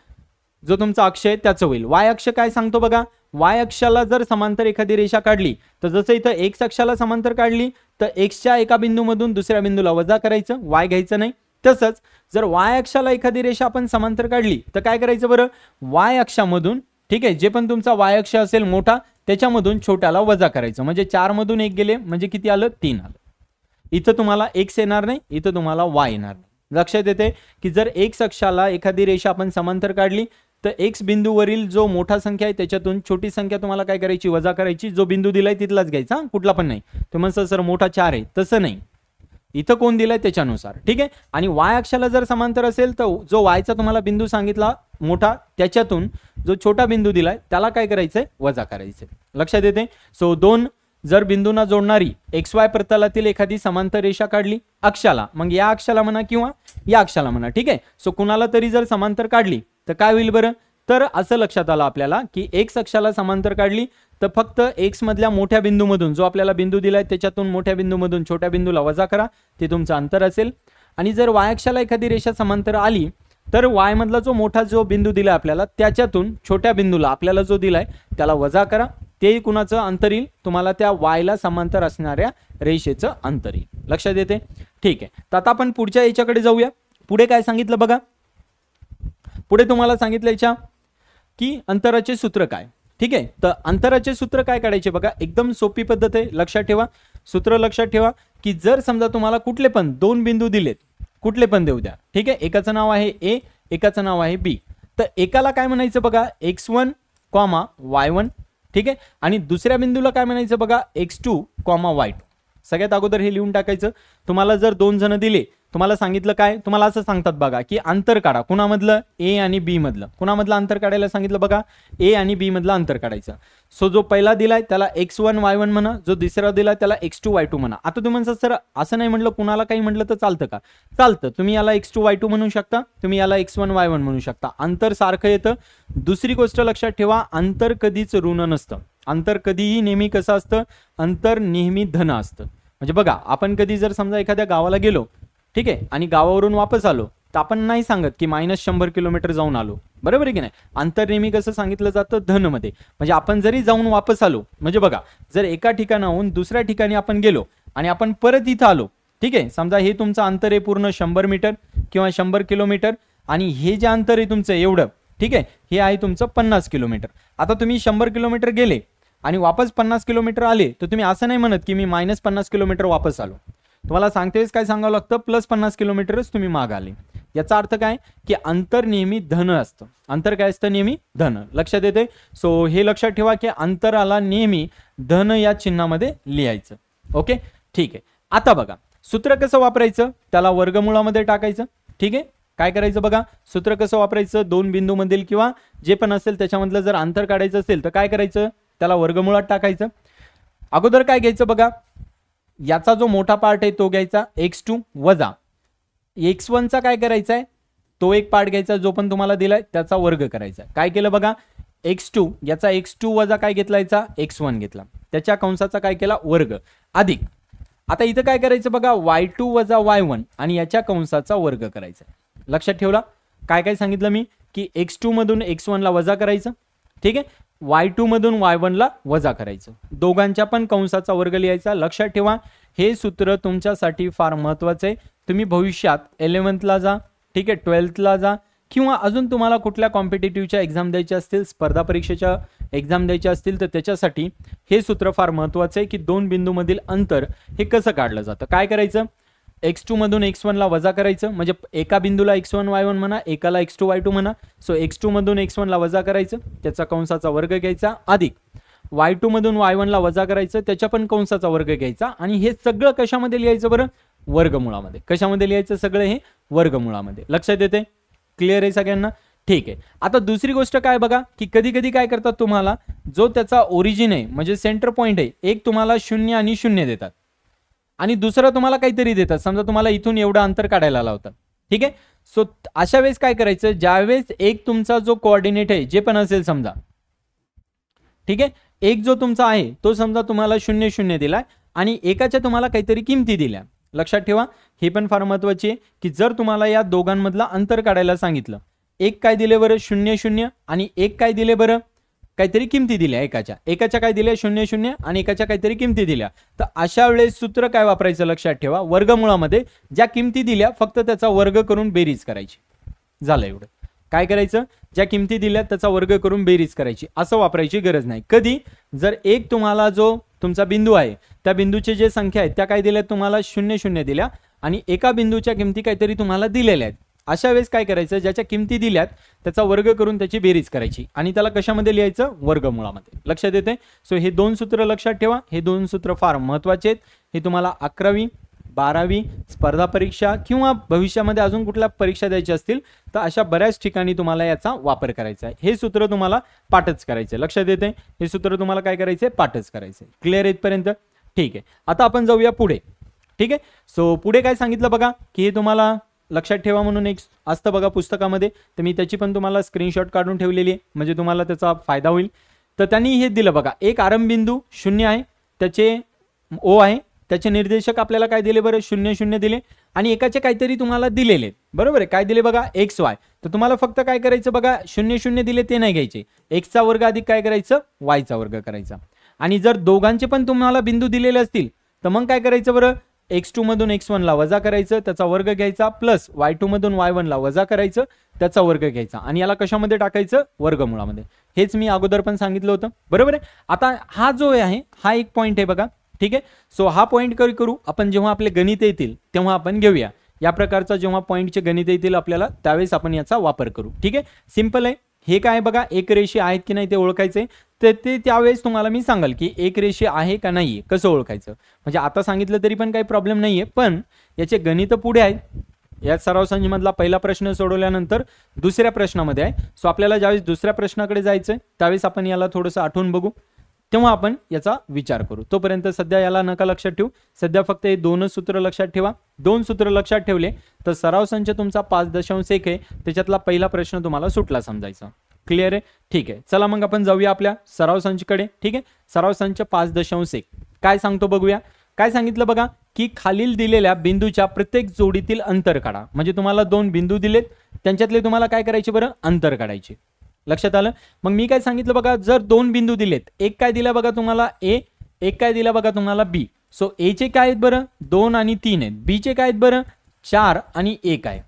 A: जो तुमचा अक्ष आहे त्याचं होईल. Y अक्ष काय सांगतो बघा, Y अक्षाला जर समांतर एखादी रेषा काढली तर जसं इथं X अक्षाला समांतर काढली तर Xच्या एका बिंदूमधून दुसऱ्या बिंदूला वजा करायचं, Y घ्यायचं नाही. तसंच जर Y अक्षाला एखादी रेषा आपण समांतर काढली तर काय करायचं बरं, Y अक्षामधून, ठीक आहे, जे पण तुमचा Y अक्ष असेल मोठा त्याच्यामधून छोट्याला वजा करायचं. म्हणजे 4 मधून 1 गेले म्हणजे किती आलं, 3 आलं. इथं तुम्हाला X येणार नाही, इथं तुम्हाला Y येणार नाही. लक्षात येते की जर X अक्षाला एखादी रेषा आपण समांतर काढली तर X बिंदूवरील जो मोठा संख्या आहे त्याच्यातून छोटी संख्या तुम्हाला काय करायची, वजा करायची. जो बिंदू दिलाय तिथलाच घ्यायचा, कुठला पण नाही. तुम्हाला सर मोठा 4 आहे, तसं नाही, इथं कोण दिलाय त्याच्यानुसार, ठीक आहे. आणि Y अक्षाला जर समांतर असेल तर जो Y चा तुम्हाला बिंदू सांगितला मोठा, त्याच्यातून जो छोटा बिंदू दिलाय त्याला काय करायचंय, वजा करायचंय. लक्षात येते. सो दोन जर बिंदूंना जोडणारी XY प्रतलातील एखादी समांतर रेषा काढली अक्षाला, मग या अक्षाला म्हणा किंवा या अक्षाला म्हणा, ठीक आहे. सो कुणाला तरी जर समांतर काढली तर काय होईल बरं, तर असं लक्षात आलं आपल्याला की X अक्षाला समांतर काढली तर फक्त X मधल्या मोठ्या बिंदूमधून, जो आपल्याला बिंदू दिलाय त्याच्यातून मोठ्या बिंदूमधून छोट्या बिंदूला वजा करा, ते तुमचं अंतर असेल. आणि जर Y अक्षाला एखादी रेषा समांतर आली तर Y मधला जो मोठा जो बिंदू दिलाय आपल्याला त्याच्यातून छोट्या बिंदूला आपल्याला जो दिलाय त्याला वजा करा, ते कुणाचं अंतर येईल, तुम्हाला त्या Y ला समांतर असणाऱ्या रेषेचं अंतर येईल. लक्षात येते, ठीक आहे. तर आता आपण पुढच्या याच्याकडे जाऊया. पुढे काय सांगितलं बघा, पुढे तुम्हाला सांगितलं याच्या की अंतराचे सूत्र काय, ठीक आहे. तर अंतराचे सूत्र काय काढायचे बघा, एकदम सोपी पद्धत आहे. लक्षात ठेवा, सूत्र लक्षात ठेवा की जर समजा तुम्हाला कुठले पण दोन बिंदू दिलेत, कुठले पण देऊ द्या, ठीक आहे. एकाचं नाव आहे A, एकाचं नाव आहे B. तर एकाला काय म्हणायचं बघा x1, y1, ठीक आहे. आणि दुसऱ्या बिंदूला काय म्हणायचं बघा x2, y2. सगळ्यात अगोदर हे लिहून टाकायचं. तुम्हाला जर दोन जण दिले, तुम्हाला सांगितलं काय, तुम्हाला असं सांगतात बघा की अंतर काढा, कुणामधलं A आणि B मधलं, कुणामधलं अंतर काढायला सांगितलं बघा, A आणि B मधलं अंतर काढायचं. सो जो पहिला दिलाय त्याला x1 y1 म्हणा, जो दुसरा दिलाय त्याला x2 y2 म्हणा. आता तुम्ही म्हणता सर असं नाही म्हटलं, कुणाला काही म्हटलं तर चालतं का, चालतं. तुम्ही याला x2 y2 म्हणू शकता, तुम्ही याला x1 y1 म्हणू शकता, अंतर सारखं येतं. दुसरी गोष्ट लक्षात ठेवा, अंतर कधीच ऋण नसतं, अंतर कधीही नेहमी कसं असतं, अंतर नेहमी धन असतं. म्हणजे बघा, आपण कधी जर समजा एखाद्या गावाला गेलो, ठीक आहे, आणि गावावरून वापस आलो तर आपण नाही सांगत की -100 किलोमीटर जाऊन आलो, बरोबर आहे की नाही. अंतर नेहमी कसं सांगितलं जातं, धन मध्ये. म्हणजे आपण जरी जाऊन वापस आलो, म्हणजे बघा जर एका ठिकाणाहून दुसऱ्या ठिकाणी आपण गेलो आणि आपण परत इथं आलो, ठीक आहे, समजा हे तुमचं अंतर आहे पूर्ण 100 मीटर किंवा 100 किलोमीटर, आणि हे जे अंतर आहे तुमचं एवढं, ठीक आहे, हे आहे तुमचं 50 किलोमीटर. आता तुम्ही 100 किलोमीटर गेले आणि वापस 50 किलोमीटर आले तर तुम्ही असं नाही म्हणत की मी -50 किलोमीटर वापस आलो. तुम्हाला सांगतेच काय सांगावं लागतं, +50 किलोमीटरच तुम्ही माग आले. याचा अर्थ काय की अंतर नेहमी धन असतं, अंतर काय असतं, नेहमी धन. लक्षात येते. सो हे लक्षात ठेवा की अंतराला नेहमी धन या चिन्हामध्ये लिहायचं. ओके, ठीक आहे. आता बघा सूत्र कसं वापरायचं, त्याला वर्गमुळामध्ये टाकायचं, ठीक आहे. काय करायचं बघा, सूत्र कसं वापरायचं, दोन बिंदू मधील किंवा जे पण असेल त्याच्यामधलं जर अंतर काढायचं असेल तर काय करायचं, त्याला वर्गमुळात टाकायचं. अगोदर काय घ्यायचं बघा, याचा जो मोठा पार्ट आहे तो घ्यायचा x2 वजा x1 चा काय करायचा आहे, तो एक पार्ट घ्यायचा जो पण तुम्हाला दिलाय त्याचा वर्ग करायचा. काय केलं बघा, x2 याचा x2 वजा काय घेतला, याचा x1 घेतला, त्याच्या कंसाचा काय केला, वर्ग, अधिक. आता इथं काय करायचं बघा, y2 वजा y1 आणि याच्या कंसाचा वर्ग करायचा. लक्षात ठेवला काय काय सांगितलं मी, की x2 मधून x1 ला वजा करायचं, ठीक आहे, y2 मधून y1 ला वजा करायचं, दोघांच्या पण कंसाचा वर्ग लिहायचा. लक्षात ठेवा, हे सूत्र तुमच्यासाठी फार महत्त्वाचं आहे. तुम्ही भविष्यात 11th ला जा, ठीक आहे, 12th ला जा, किंवा अजून तुम्हाला कुठल्या कॉम्पिटिटिव्हच्या एक्झाम द्यायच्या असतील, स्पर्धा परीक्षेच्या एक्झाम द्यायच्या असतील तर त्याच्यासाठी हे सूत्र फार महत्त्वाचं आहे की दोन बिंदूमधील अंतर हे कसं काढलं जातं. काय करायचं, x2 मधून x1 ला वजा करायचं, म्हणजे एका बिंदूला x1 y1 म्हणा, एकाला x2 y2 म्हणा. सो x2 मधून x1 ला वजा करायचं, त्याचा कंसाचा वर्ग घ्यायचा, अधिक y2 मधून y1 ला वजा करायचं, त्याच्या पण कंसाचा वर्ग घ्यायचा. आणि हे सगळं कशामध्ये लिहायचं बरं, वर्गमुळामध्ये. कशामध्ये लिहायचं सगळं हे, वर्गमुळामध्ये. लक्षात येते, क्लिअर आहे सगळ्यांना, ठीक आहे. आता दुसरी गोष्ट काय बघा, की कधी कधी काय करतात, तुम्हाला जो त्याचा ओरिजिन आहे म्हणजे सेंटर पॉइंट आहे, एक तुम्हाला 0 आणि 0 देतात आणि दुसरा तुम्हाला काहीतरी देतात. समजा तुम्हाला इथून एवढं अंतर काढायला लावतात, ठीक आहे. सो अशा वेळेस काय करायचं, ज्यावेळेस एक तुमचा जो कोऑर्डिनेट आहे जे पण असेल समजा, ठीक आहे, एक जो तुमचा आहे तो समजा तुम्हाला 0 0 दिलाय आणि एकाच्या तुम्हाला काहीतरी किमती दिल्या. लक्षात ठेवा, हे पण फार महत्त्वाचे आहे की जर तुम्हाला या दोघांमधला अंतर काढायला सांगितलं, एक काय दिले बरं 0 0 आणि एक काय दिले बरं, काहीतरी किमती दिल्या, एकाच्या काय दिल्या 0 0 आणि एकाच्या काहीतरी किमती दिल्या. तर अशा वेळेस सूत्र काय वापरायचं, लक्षात ठेवा, वर्गमुळामध्ये ज्या किमती दिल्या फक्त त्याचा वर्ग करून बेरीज करायची. झालं एवढं. काय करायचं, ज्या किमती दिल्या त्याचा वर्ग करून बेरीज करायची, असं वापरायची गरज नाही. कधी जर एक तुम्हाला जो तुमचा बिंदू आहे त्या बिंदूची जे संख्या आहे त्या काय दिल्या, तुम्हाला 0 0 दिल्या आणि एका बिंदूच्या किमती काहीतरी तुम्हाला दिलेल्या आहेत, अशा वेळेस काय करायचं, ज्याच्या किमती दिल्यात त्याचा वर्ग करून त्याची बेरीज करायची आणि त्याला कशामध्ये लिहायचं, वर्गमुळामध्ये. लक्षात येते. सो हे दोन सूत्र लक्षात ठेवा, हे दोन सूत्र फार महत्त्वाचे आहेत. हे तुम्हाला 11वी 12वी स्पर्धा परीक्षा किंवा भविष्यामध्ये अजून कुठल्या परीक्षा द्यायच्या असतील तर अशा बऱ्याच ठिकाणी तुम्हाला याचा वापर करायचा आहे. हे सूत्र तुम्हाला पाठच करायचं आहे. लक्षात येते, हे सूत्र तुम्हाला काय करायचं आहे, पाठच करायचं आहे. क्लिअर आहे इथपर्यंत? ठीक आहे. आता आपण जाऊया पुढे. ठीक आहे. सो पुढे काय सांगितलं बघा, की हे तुम्हाला लक्षात ठेवा म्हणून एक असतं बघा पुस्तकामध्ये, तर मी त्याची पण तुम्हाला स्क्रीनशॉट काढून ठेवलेली आहे म्हणजे तुम्हाला त्याचा फायदा होईल. तर त्यांनी हे दिलं बघा, एक आरंभबिंदू 0 आहे, त्याचे ओ आहे, त्याचे निर्देशक आपल्याला काय दिले बरं, 0 0 दिले आणि एकाचे काहीतरी तुम्हाला दिलेले, बरोबर आहे. काय दिले बघा, एक्स वाय. तर तुम्हाला फक्त काय करायचं बघा, 0 0 दिले ते नाही घ्यायचे, एक्सचा वर्ग अधिक काय करायचं, वायचा वर्ग करायचा. आणि जर दोघांचे पण तुम्हाला बिंदू दिलेले असतील तर मग काय करायचं बरं, x2 मधून x1 ला वजा करायचं, त्याचा वर्ग घ्यायचा, प्लस y2 मधून y1 ला वजा करायचं, त्याचा वर्ग घ्यायचा आणि याला कशामध्ये टाकायचं, वर्गमुळामध्ये. हेच मी अगोदर पण सांगितलं होतं, बरोबर आहे. आता हा जो आहे हा एक पॉईंट आहे बघा. ठीक आहे. सो हा पॉईंट करू आपण जेव्हा आपले गणित येतील तेव्हा आपण घेऊया. या प्रकारचा जेव्हा पॉईंटचे गणित येतील आपल्याला त्यावेळेस आपण याचा वापर करू. ठीक आहे. सिंपल आहे. हे काय बघा, एक रेषीय आहेत की नाही ते ओळखायचे. तर ते त्यावेळेस तुम्हाला मी सांगाल की एक रेषीय आहे का नाहीये कसं ओळखायचं. म्हणजे आता सांगितलं तरी पण काही प्रॉब्लेम नाहीये, पण याचे गणित पुढे आहेत. या सराव संचमधला पहिला प्रश्न सोडवल्यानंतर दुसऱ्या प्रश्नामध्ये आहे. सो आपल्याला ज्यावेळेस दुसऱ्या प्रश्नाकडे जायचंय त्यावेळेस आपण याला थोडंसं आठवून बघू, तेव्हा आपण याचा विचार करू. तोपर्यंत सध्या याला नका लक्षात ठेवू. सध्या फक्त हे दोनच सूत्र लक्षात ठेवा. दोन सूत्र लक्षात ठेवले तर सराव संच तुमचा 5.1 आहे, त्याच्यातला पहिला प्रश्न तुम्हाला सुटला समजायचा. क्लिअर आहे? ठीक आहे. चला मग आपण जाऊया आपल्या सराव संचकडे. ठीक आहे. सराव संच 5.1 काय सांगतो बघूया. काय सांगितलं बघा, की खालील दिलेल्या बिंदूच्या प्रत्येक जोडीतील अंतर काढा. म्हणजे तुम्हाला दोन बिंदू दिलेत, त्यांच्यातले तुम्हाला काय करायचे बरं, अंतर काढायचे. लक्षात आलं? मग मी काय सांगितलं बघा, जर दोन बिंदू दिलेत, एक काय दिला बघा तुम्हाला ए, एक काय दिला बघा तुम्हाला बी. सो ए चे काय आहेत बरं, 2 आणि 3 आहेत. बी चे काय आहेत बरं, 4 आणि 1 आहे.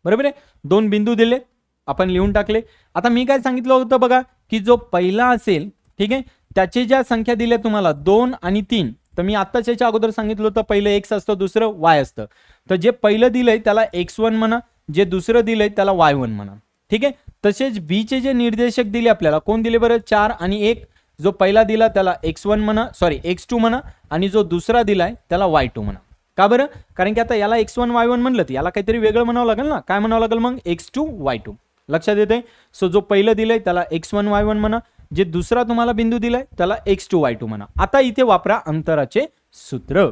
A: बरोबर आहे. दोन बिंदू दिलेत, आपण लिहून टाकले. आता मी काय सांगितलं होतं बघा, की जो पहिला असेल, ठीक आहे, त्याची ज्या संख्या दिल्या तुम्हाला 2 आणि 3, तर मी आत्ताच याच्या अगोदर सांगितलं होतं पहिलं x असतं दुसरं y असतं. तर जे पहिलं दिलंय त्याला x1 म्हणा, जे दुसरं दिलंय त्याला y1 म्हणा. ठीक आहे. तसेच बी चे जे निर्देशक दिले आपल्याला, कोण दिले बरं, 4 आणि 1. जो पहिला दिला त्याला x1 म्हणा, सॉरी x2 म्हणा, आणि जो दुसरा दिलाय त्याला y2 म्हणा. का बरं, कारण की आता याला x1 y1 म्हणलं तर याला काहीतरी वेगळं म्हणावं लागेल ना. काय म्हणावं लागेल मग, x2 y2. लक्षात येते. सो जो पहिलं दिलंय त्याला x1 y1 म्हणा, जे दुसरा तुम्हाला बिंदू दिलाय त्याला x2 y2 म्हणा. आता इथे वापरा अंतराचे सूत्र.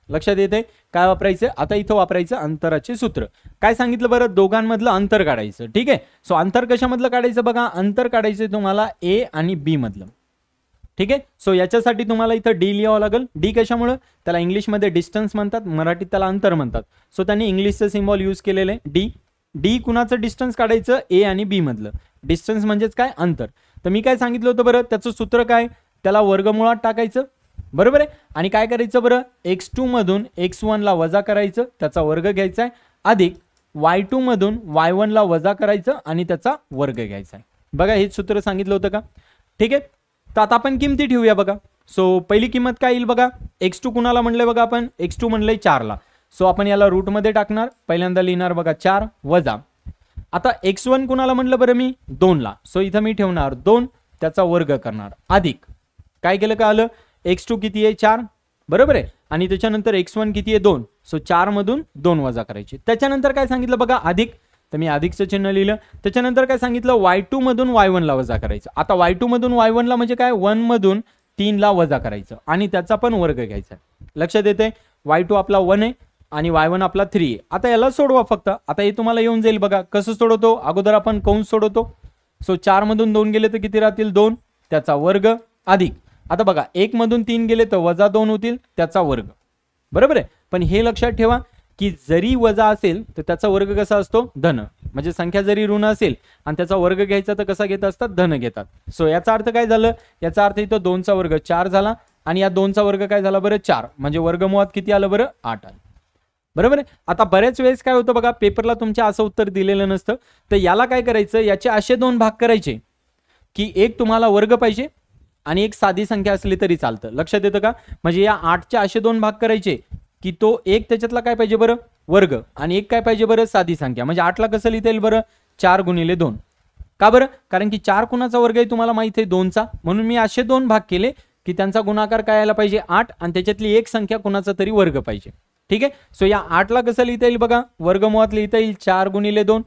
A: लक्षात येते काय वापरायचं, आता इथं वापरायचं अंतराचे सूत्र. काय सांगितलं बरं, दोघांमधलं अंतर काढायचं. ठीक आहे. सो अंतर कशामधलं काढायचं बघा, अंतर काढायचं तुम्हाला ए आणि बी मधलं. ठीक आहे. सो याच्यासाठी तुम्हाला इथं डी लिहावं लागेल. डी कशामुळे, त्याला इंग्लिशमध्ये डिस्टन्स म्हणतात, मराठीत त्याला अंतर म्हणतात. सो त्यांनी इंग्लिशचं सिम्बॉल यूज केलेलं आहे डी. डी कुणाचं डिस्टन्स काढायचं, ए आणि बी मधलं. डिस्टन्स म्हणजेच काय, अंतर. तर मी काय सांगितलं होतं बरं, त्याचं सूत्र काय, त्याला वर्गमुळात टाकायचं. बरोबर आहे. आणि काय करायचं बरं, x2 मधून x1 ला वजा करायचं, त्याचा वर्ग घ्यायचा आहे, अधिक y2 मधून y1 ला वजा करायचं आणि त्याचा वर्ग घ्यायचा आहे. बघा हेच सूत्र सांगितलं होतं का. ठीक आहे. तर आता आपण किमती ठेवूया बघा. सो पहिली किंमत काय येईल बघा, x2 कुणाला म्हणलंय बघा, आपण x2 म्हणलंय 4 ला. सो आपण याला रूट मध्ये टाकणार, पहिल्यांदा लिहिणार बघा 4 वजा. आता x1 कुणाला म्हणलं बरं मी, 2 ला. सो इथं मी ठेवणार 2, त्याचा वर्ग करणार, अधिक काय केलं का आलं, x2 किती आहे 4, बरोबर आहे. आणि त्याच्यानंतर x1 किती आहे 2. सो 4 मधून 2 वजा करायचे. त्याच्यानंतर काय सांगितलं बघा, अधिक. तर मी अधिकचं चिन्ह लिहिलं. त्याच्यानंतर काय सांगितलं, y2 मधून y1 ला वजा करायचं. आता y2 मधून y1 ला म्हणजे काय, 1 मधून 3 ला वजा करायचं आणि त्याचा पण वर्ग घ्यायचा. लक्षात येते. y2 आपला 1 आहे आणि y1 आपला 3 आहे. आता याला सोडवा फक्त. आता हे तुम्हाला येऊन जाईल बघा कसं सोडवतो. अगोदर आपण कंस सोडवतो. सो 4 मधून 2 गेले तर किती राहतील, 2, त्याचा वर्ग, अधिक. आता बघा 1 मधून 3 गेले तर वजा 2 होतील, त्याचा वर्ग. बरोबर आहे. पण हे लक्षात ठेवा की जरी वजा असेल तर त्याचा वर्ग कसा असतो, धन. म्हणजे संख्या जरी ऋण असेल आणि त्याचा वर्ग घ्यायचा तर कसा घेत असतात, धन घेतात. सो याचा अर्थ काय झालं, याचा अर्थ इथं 2 चा वर्ग 4 झाला आणि या 2 चा वर्ग काय झाला बरं, 4. म्हणजे वर्गमुळात किती आलं बरं, 8 आलं. बरोबर आहे. आता बऱ्याच वेळेस काय होतं बघा, पेपरला तुमच्या असं उत्तर दिलेलं नसतं. तर याला काय करायचं, याचे असे 2 भाग करायचे की एक तुम्हाला वर्ग पाहिजे आणि एक साधी संख्या असली तरी चालतं. लक्षात येतं का. म्हणजे या 8चे असे 2 भाग करायचे की तो एक त्याच्यातला काय पाहिजे बरं, वर्ग, आणि एक काय पाहिजे बरं, साधी संख्या. म्हणजे 8 ला कसं लिहिता येईल बरं, 4 गुणिले 2. का बरं, कारण की 4 कुणाचा वर्ग आहे तुम्हाला माहिती आहे, 2चा. म्हणून मी असे 2 भाग केले की त्यांचा गुणाकार काय यायला पाहिजे 8 आणि त्याच्यातली एक संख्या कुणाचा तरी वर्ग पाहिजे. ठीक आहे. सो या 8ला कसं लिहिता येईल बघा, वर्गमुळात लिहिता येईल 4 गुणिले 2,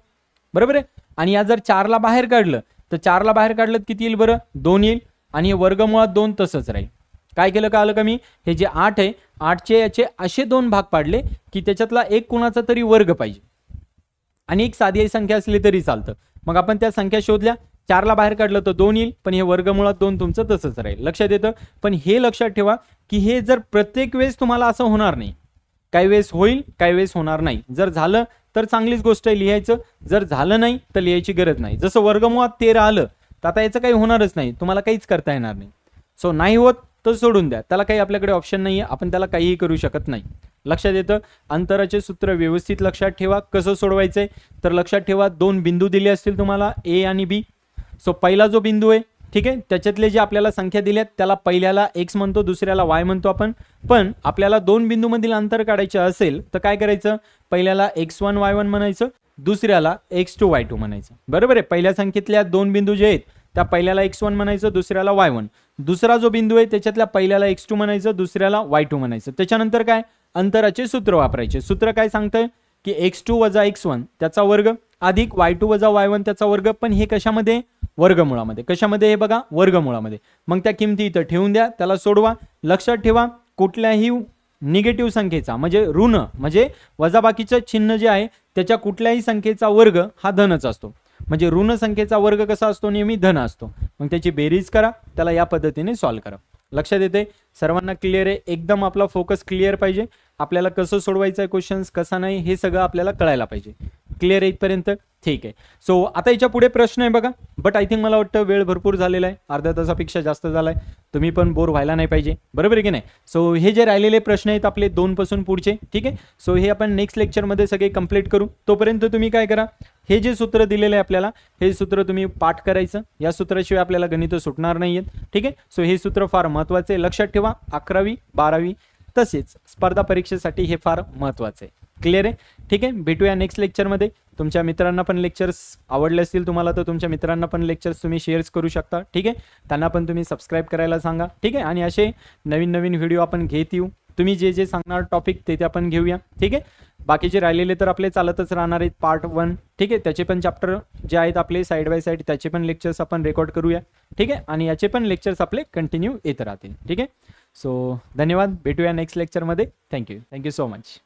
A: बरोबर आहे. आणि या जर 4ला बाहेर काढलं तर 4ला बाहेर काढलं किती येईल बरं, 2 येईल. आणि हे वर्गमुळात 2 तसंच राहील. काय केलं का आलं का मी, हे जे 8 आहे 8चे याचे असे 2 भाग पाडले की त्याच्यातला एक कुणाचा तरी वर्ग पाहिजे आणि एक साधी संख्या असली तरी चालतं. मग आपण त्या संख्या शोधल्या, 4ला बाहेर काढलं तर 2 येईल, पण हे वर्गमुळात 2 तुमचं तसंच राहील. लक्षात येतं. पण हे लक्षात ठेवा की हे जर प्रत्येक वेळेस तुम्हाला असं होणार नाही, काही वेळेस होईल काही वेळेस होणार नाही. जर झालं तर चांगलीच गोष्ट आहे, लिहायचं. जर झालं नाही तर लिहायची गरज नाही. जसं वर्गमुळात 13 आलं तर आता याचं काही होणारच नाही, तुम्हाला काहीच करता येणार नाही. सो नाही होत तर सोडून द्या, त्याला काही आपल्याकडे ऑप्शन नाही आहे, आपण त्याला काहीही करू शकत नाही. लक्षात येतं. अंतराचे सूत्र व्यवस्थित लक्षात ठेवा. कसं सोडवायचंय तर लक्षात ठेवा, 2 बिंदू दिले असतील तुम्हाला ए आणि बी. सो पहिला जो बिंदू आहे, ठीक आहे, त्याच्यातले जे आपल्याला संख्या दिल्यात त्याला पहिल्याला x म्हणतो, दुसऱ्याला y म्हणतो आपण. पण आपल्याला 2 बिंदूमधील अंतर काढायचे असेल तर काय करायचं, पहिल्याला x1 y1 म्हणायचं, दुसऱ्याला x2 y2 म्हणायचं. बरोबर आहे. पहिल्या संख्येतल्या 2 बिंदू जे आहेत त्या पहिल्याला x1 म्हणायचं, दुसऱ्याला y1. दुसरा जो बिंदू आहे त्याच्यातल्या पहिल्याला x2 म्हणायचं, दुसऱ्याला y2 म्हणायचं. त्याच्यानंतर काय, अंतराचे सूत्र वापरायचे. सूत्र काय सांगतंय की x2 वजा x1 त्याचा वर्ग अधिक y2 वजा y1 त्याचा वर्ग. पण हे कशामध्ये, वर्गमुळामध्ये. कशामध्ये, हे बघा वर्गमुळामध्ये. मग त्या किमती इथं ठेवून द्या, त्याला सोडवा. लक्षात ठेवा, कुठल्याही निगेटिव्ह संख्येचा म्हणजे ऋण म्हणजे वजाबाकीचं चिन्ह जे आहे त्याच्या कुठल्याही संख्येचा वर्ग हा धनच असतो. म्हणजे ऋण संख्येचा वर्ग कसा असतो, नेहमी धन असतो. मग त्याची बेरीज करा, त्याला या पद्धतीने सॉल्व्ह करा. लक्षात येते. सर्वांना क्लिअर आहे. एकदम आपला फोकस क्लिअर पाहिजे. आपल्याला कसं सोडवायचं आहे क्वेश्चन्स, कसा नाही हे सगळं आपल्याला कळायला पाहिजे. क्लिअर आहे इथपर्यंत, ठीक आहे. सो आता याच्या पुढे प्रश्न आहे बघा. बट आय थिंक मला वाटतं वेळ भरपूर झालेला आहे, अर्ध्या तासापेक्षा जास्त झालाय. तुम्ही पण बोर व्हायला नाही पाहिजे, बरोबर आहे की नाही. सो हे जे राहिलेले प्रश्न आहेत आपले 2 पासून पुढचे, ठीक आहे. सो हे आपण नेक्स्ट लेक्चरमध्ये सगळे कंप्लीट करू. तोपर्यंत तुम्ही काय करा, हे जे सूत्र दिलेलं आहे आपल्याला हे सूत्र तुम्ही पाठ करायचं. या सूत्राशिवाय आपल्याला गणित सुटणार नाहीयेत, ठीक आहे. सो हे सूत्र फार महत्त्वाचे आहे, लक्षात ठेवा. 11वी 12वी तसेच स्पर्धा परीक्षेसाठी हे फार महत्त्वाचं आहे. क्लिअर आहे, ठीक आहे. भेटूया नेक्स्ट लेक्चरमध्ये. तुमच्या मित्रांना पण लेक्चर्स आवडले असतील तुम्हाला तर तुमच्या मित्रांना पण लेक्चर्स तुम्ही शेअर्स करू शकता, ठीक आहे. त्यांना पण तुम्ही सबस्क्राईब करायला सांगा, ठीक आहे. आणि असे नवीन नवीन व्हिडिओ आपण घेत येऊ. तुम्ही जे जे सांगणार टॉपिक ते आपण घेऊया, ठीक आहे. बाकीचे राहिलेले तर आपले चालतच राहणार आहेत पार्ट 1, ठीक आहे. त्याचे पण चॅप्टर जे आहेत आपले साईड बाय साईड त्याचे पण लेक्चर्स आपण रेकॉर्ड करूया, ठीक आहे. आणि याचे पण लेक्चर्स आपले कंटिन्यू येत राहतील, ठीक आहे. सो धन्यवाद. भेटूया नेक्स्ट लेक्चरमध्ये. Thank you so much.